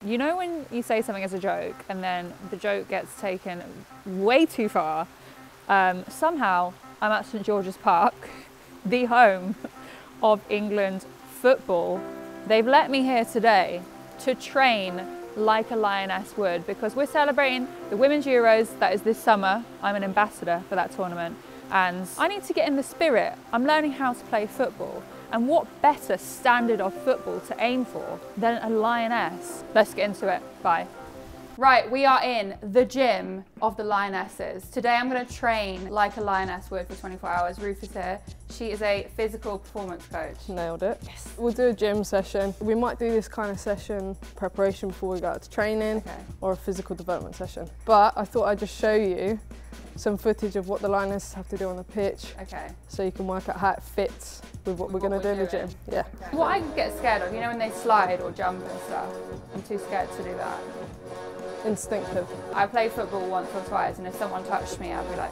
You know when you say something as a joke and then the joke gets taken way too far? Somehow I'm at St George's Park, the home of England football. They've let me here today to train like a lioness would, because we're celebrating the Women's Euros that is this summer. I'm an ambassador for that tournament and I need to get in the spirit. I'm learning how to play football, and what better standard of football to aim for than a lioness? Let's get into it. Bye. Right, we are in the gym of the lionesses. Today I'm going to train like a lioness would for 24 hours. Ruth is here. She is a physical performance coach. Nailed it. Yes. We'll do a gym session. We might do this kind of session preparation before we go out to training, or a physical development session. But I thought I'd just show you some footage of what the lionesses have to do on the pitch. Okay. So you can work out how it fits with what we're going to do in the gym. Yeah. Okay. What I get scared of, you know when they slide or jump and stuff, I'm too scared to do that. Instinctive. I played football once or twice, and if someone touched me, I'd be like,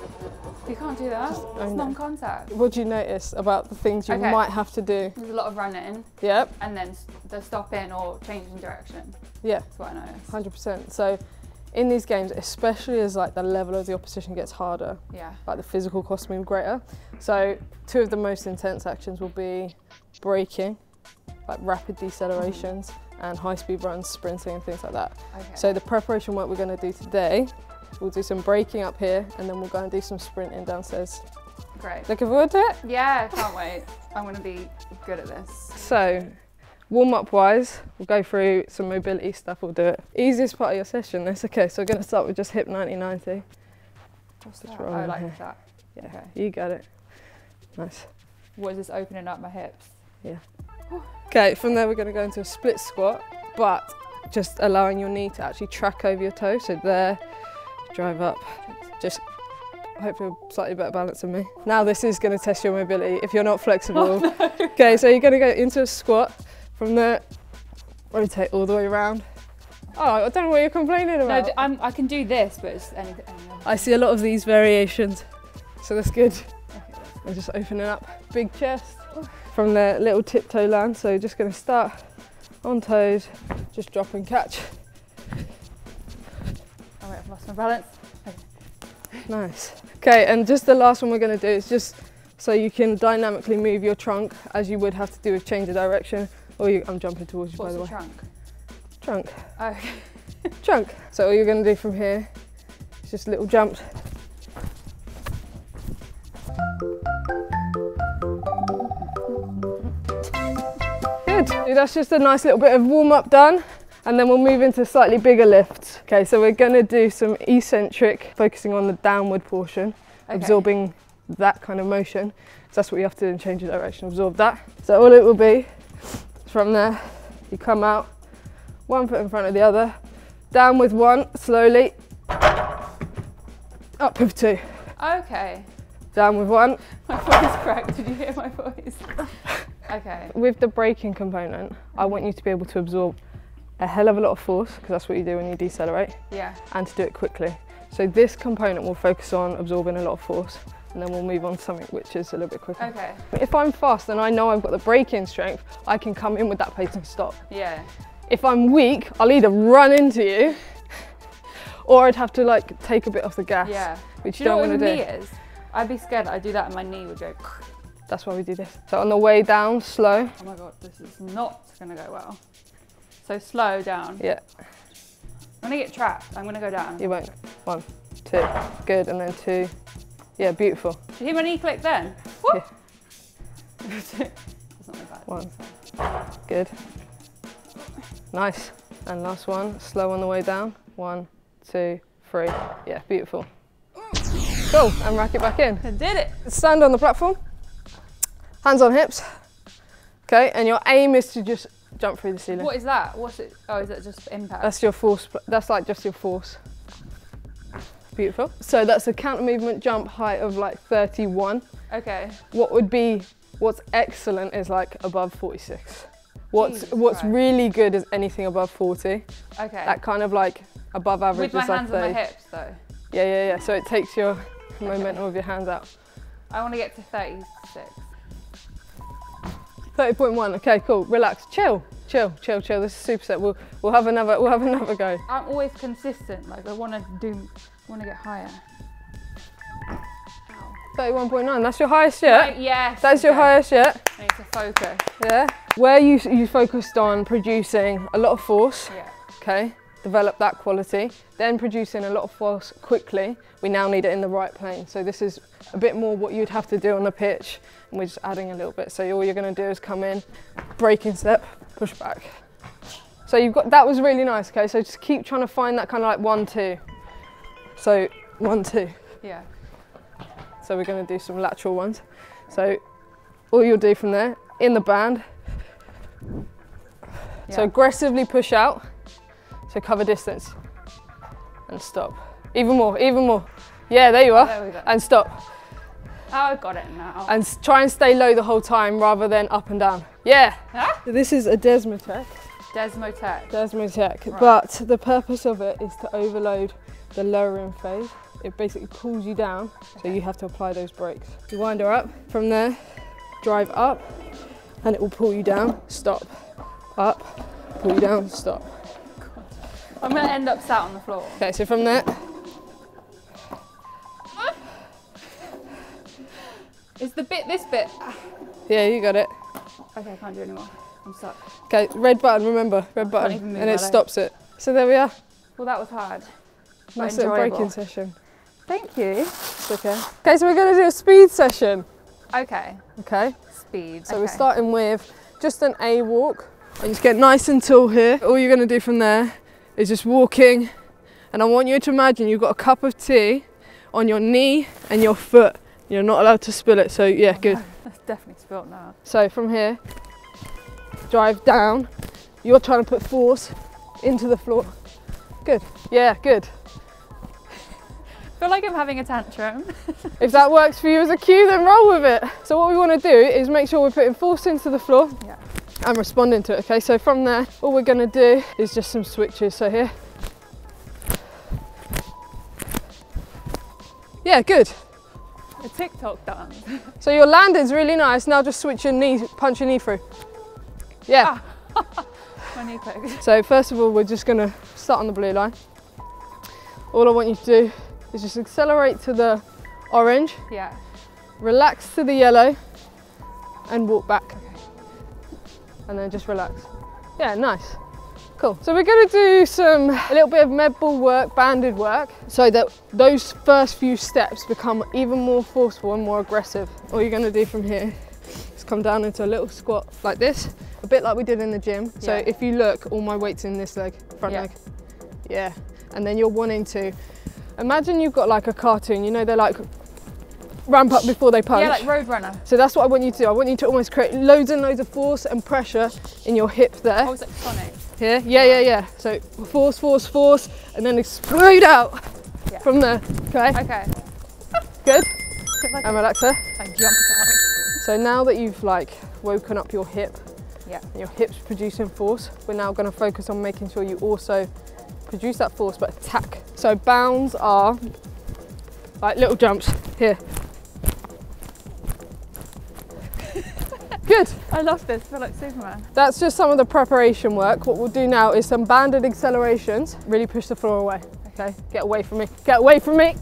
you can't do that, it's non-contact. What do you notice about the things you might have to do? There's a lot of running. Yep. And then the stopping or changing direction. Yeah. That's what I noticed. 100%. So in these games, especially as like the level of the opposition gets harder, like the physical cost will be greater. So two of the most intense actions will be braking, like rapid decelerations, and high-speed runs, sprinting and things like that. Okay. So the preparation work we're going to do today, we'll do some braking up here and then we'll go and do some sprinting downstairs. Great. Looking forward to it? Yeah, can't wait. I'm going to be good at this. So warm-up wise, we'll go through some mobility stuff, we'll do it. Easiest part of your session, that's okay. So we're going to start with just hip 90-90. What's that? I like that. Yeah, okay. You got it. Nice. What is this, opening up my hips? Yeah. Okay, from there we're going to go into a split squat, but just allowing your knee to actually track over your toe. So there, drive up, just hopefully slightly better balance than me. Now this is going to test your mobility if you're not flexible. Oh, no. Okay, so you're going to go into a squat. From there, rotate all the way around. Oh, I don't know what you're complaining about. No, I can do this, but it's anything. I see a lot of these variations, so that's good. Okay, and just opening up, big chest. From there, little tiptoe land, so just going to start on toes, just drop and catch. Oh wait, I've lost my balance. Okay. Nice. Okay, and just the last one we're going to do is just so you can dynamically move your trunk as you would have to do with change of direction. Or I'm jumping towards you, by the way. What's the trunk? Trunk. Oh, okay. Trunk. So all you're going to do from here is just little jumps. Good. That's just a nice little bit of warm-up done, and then we'll move into slightly bigger lifts. Okay, so we're going to do some eccentric, focusing on the downward portion, absorbing that kind of motion. So that's what you have to do in change of direction, absorb that. So all it will be, from there, you come out, one foot in front of the other, down with one, slowly, up with two. Okay. Down with one. My voice cracked, did you hear my voice? Okay. With the braking component, I want you to be able to absorb a hell of a lot of force, because that's what you do when you decelerate. Yeah. And to do it quickly. So this component will focus on absorbing a lot of force, and then we'll move on to something which is a little bit quicker. Okay. If I'm fast and I know I've got the braking strength, I can come in with that pace and stop. Yeah. If I'm weak, I'll either run into you, or I'd have to like take a bit off the gas. Yeah. Which you don't want to do. You know what the knee is? I'd be scared that I'd do that and my knee would go. That's why we do this. So on the way down, slow. Oh my God, this is not gonna go well. So slow down. Yeah. I'm gonna get trapped. I'm gonna go down. You won't. 1, 2, good, and then 2. Yeah, beautiful. Did you hear my knee click then? Woo! Yeah. That's not my bad. 1, good. Nice. And last one, slow on the way down. 1, 2, 3. Yeah, beautiful. Cool, and rack it back in. I did it. Stand on the platform, hands on hips. Okay, and your aim is to just jump through the ceiling. What is that? What's it? Oh, is that just impact? That's your force, that's like just your force. Beautiful. So that's a counter movement jump height of like 31. Okay. What's excellent is like above 46. What's really good is anything above 40. Okay. That kind of like above average with is my like hands 30. on my hips though. Yeah. So it takes your momentum of your hands out. I want to get to 36. 30.1, okay, cool, relax, chill chill. This is super set. We'll have another go. I'm always consistent. Like I want to get higher. 31.9. That's your highest yet? Right, yes. That's your highest yet? I need to focus. Yeah. Where you focused on producing a lot of force. Yeah. Okay. Develop that quality. Then producing a lot of force quickly. We now need it in the right plane. So this is a bit more what you'd have to do on the pitch, and we're just adding a little bit. So all you're going to do is come in, breaking step, push back. So you've got, that was really nice. Okay. So just keep trying to find that kind of like 1-2. So 1-2. Yeah. So we're going to do some lateral ones. So all you'll do from there, in the band, so aggressively push out, so cover distance, and stop. Even more. Yeah, there you are. There we go. And stop. Oh, I got it now. And try and stay low the whole time rather than up and down. Yeah. Huh? This is a Desmotech. Desmotech. Right. But the purpose of it is to overload the lowering phase. It basically pulls you down, so you have to apply those brakes. You wind her up, from there, drive up, and it will pull you down, stop, up, pull you down, stop. God. I'm going to end up sat on the floor. Okay, so from there. Is this bit? Yeah, you got it. Okay, I can't do anymore. I'm stuck. Okay, red button, remember, red button, and it stops it. So there we are. Well, that was hard. Nice little braking session. Thank you. It's okay. Okay, so we're going to do a speed session. Okay. Okay. Speed. So we're starting with just an A walk. And just get nice and tall here. All you're going to do from there is just walking. And I want you to imagine you've got a cup of tea on your knee and your foot. You're not allowed to spill it, so yeah, good. That's definitely spilled now. So from here, drive down. You're trying to put force into the floor. Good. Yeah, good. I feel like I'm having a tantrum. If that works for you as a cue, then roll with it. So what we want to do is make sure we're putting force into the floor and responding to it, okay? So from there, all we're going to do is just some switches. So here. Yeah, good. A TikTok dance. So your landing's really nice. Now just switch your knee, punch your knee through. Yeah. My knee clicked. So first of all, we're just going to start on the blue line. All I want you to do is just accelerate to the orange, relax to the yellow, and walk back. Okay. And then just relax. Yeah, nice. Cool. So we're going to do a little bit of med ball work, banded work, so that those first few steps become even more forceful and more aggressive. All you're going to do from here is come down into a little squat like this, a bit like we did in the gym. So if you look, all my weight's in this leg, front leg. Yeah. And then you're wanting to, imagine you've got like a cartoon, you know, they're like ramp up before they punch. Yeah, like Roadrunner. So that's what I want you to do. I want you to almost create loads and loads of force and pressure in your hip there. Oh, it's like Sonic. Here, yeah. So force, and then explode out from there, okay? Okay. Good, Like and relax there. I jumped out. So now that you've like woken up your hip, and your hip's producing force, we're now gonna focus on making sure you also produce that force, but attack. So bounds are like little jumps here. Good. I love this. I feel like Superman. That's just some of the preparation work. What we'll do now is some banded accelerations. Really push the floor away. Okay, get away from me. Get away from me.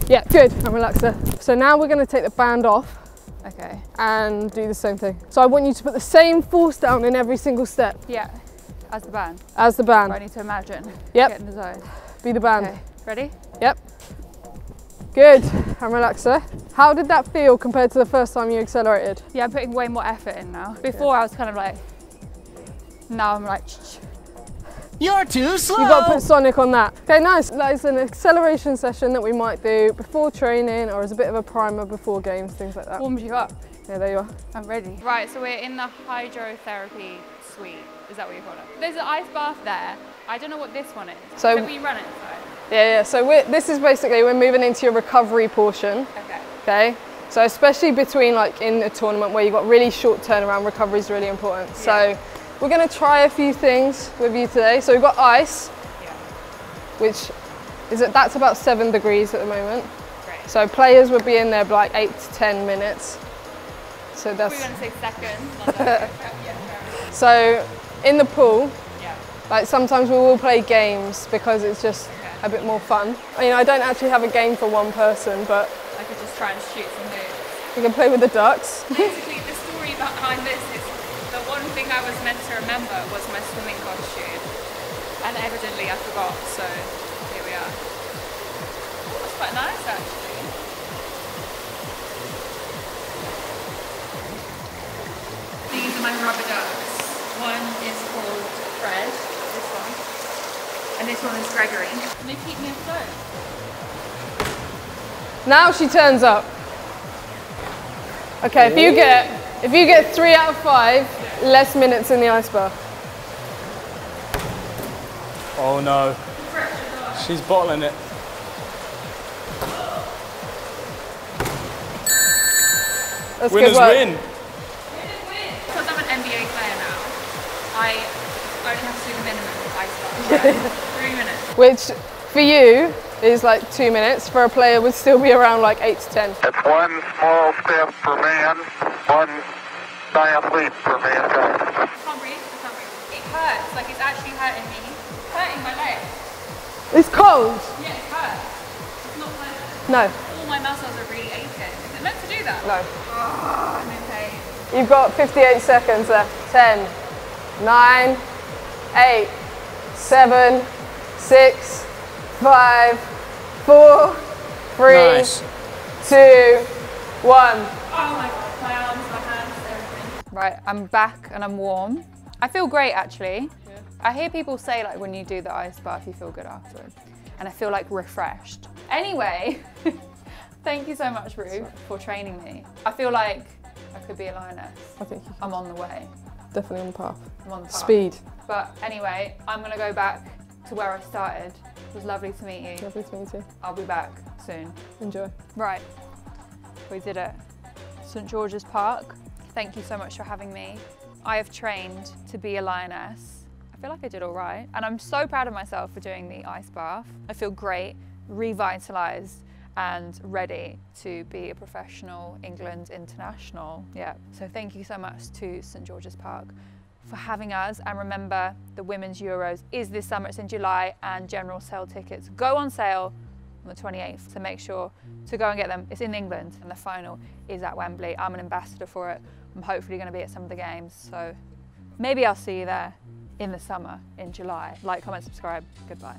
Yeah, good. And relax there. So now we're going to take the band off. Okay. And do the same thing. So I want you to put the same force down in every single step. Yeah. As the band. As the band. So I need to imagine. Yep. Get in the zone. Be the band. Okay. Ready? Yep. Good. And relax there. How did that feel compared to the first time you accelerated? Yeah, I'm putting way more effort in now. Before I was kind of like, now I'm like, you're too slow. You've got to put Sonic on that. Okay, nice. That is an acceleration session that we might do before training or as a bit of a primer before games, things like that. warms you up. Yeah, there you are. I'm ready. Right, so we're in the hydrotherapy suite. Is that what you call it? There's an ice bath there. I don't know what this one is. So can we run it inside? Yeah. So this is basically, we're moving into your recovery portion. Okay. So especially between like in a tournament where you've got really short turnaround, recovery is really important. Yeah. So we're going to try a few things with you today. So we've got ice, which is that's about 7 degrees at the moment. Great. So players would be in there for like 8 to 10 minutes. So that's. We're going to say seconds. So in the pool. Yeah. Like sometimes we will play games because it's just a bit more fun. I mean, I don't actually have a game for one person, but I could just try and shoot some moves. we can play with the ducks. Basically, the story behind this is the one thing I was meant to remember was my swimming costume. And evidently I forgot, so here we are. Oh, it's quite nice actually. These are my rubber ducks. One is called Fred, this one. And this one is Gregory. And they keep me afloat. Now she turns up. Okay, if you get 3 out of 5, less minutes in the ice bath. Oh no. She's bottling it. That's Winners good work. win. Because I'm an NBA player now, I only have to do the minimum ice bath, right? 3 minutes. Which for you is like 2 minutes. For a player would still be around like 8 to 10. It's one small step for man, one giant leap for mankind. I can't breathe. It hurts, like it's actually hurting me. It's hurting my leg. It's cold. Yeah, it hurts. It's not pleasant. No, All my muscles are really aching. Is it meant to do that? no. Oh, I'm in pain. You've got 58 seconds left. 10, 9, 8, 7, 6, 5, 4, 3, Nice. 2, 1. Oh my god, my arms, my hands, everything. Right, I'm back and I'm warm. I feel great actually. Yeah. I hear people say like when you do the ice bath you feel good afterwards. And I feel like refreshed. Anyway, thank you so much Ruth for training me. I feel like I could be a lioness. I think I'm on the way. definitely on the path. I'm on the path. Speed. But anyway, I'm gonna go back to where I started. It was lovely to meet you. Lovely to meet you. I'll be back soon. Enjoy. Right, we did it. St George's Park. Thank you so much for having me. I have trained to be a lioness. I feel like I did all right. And I'm so proud of myself for doing the ice bath. I feel great, revitalized and ready to be a professional England international. Yeah, so thank you so much to St George's Park for having us. And remember, the Women's Euros is this summer, it's in July, and general sale tickets go on sale on the 28th, so make sure to go and get them. It's in England and the final is at Wembley. I'm an ambassador for it. I'm hopefully going to be at some of the games, so maybe I'll see you there in the summer, in July. Like, comment, subscribe. Goodbye.